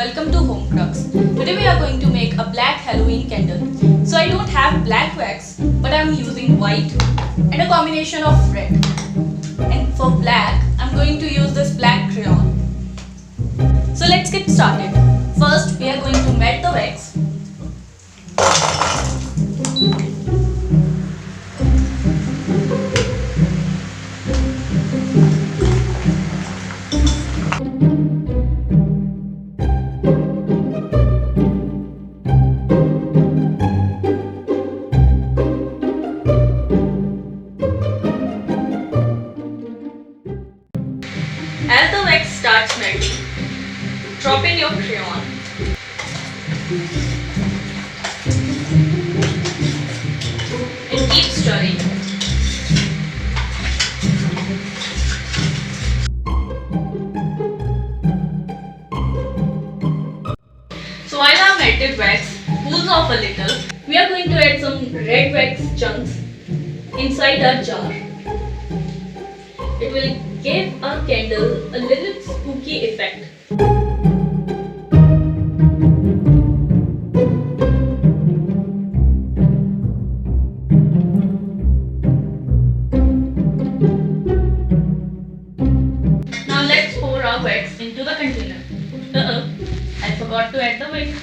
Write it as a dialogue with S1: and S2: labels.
S1: welcome to Home Crux. Today we are going to make a black Halloween candle. So I don't have black wax, but I'm using white and a combination of red. And for black, I'm going to use this black crayon. So let's get started. First, we are going to melt the wax. As the wax starts melting, drop in your crayon. And keep stirring. So while our melted wax cools off a little, we are going to add some red wax chunks inside our jar. It will give our candle a little spooky effect. Now let's pour our wax into the container. I forgot to add the wick.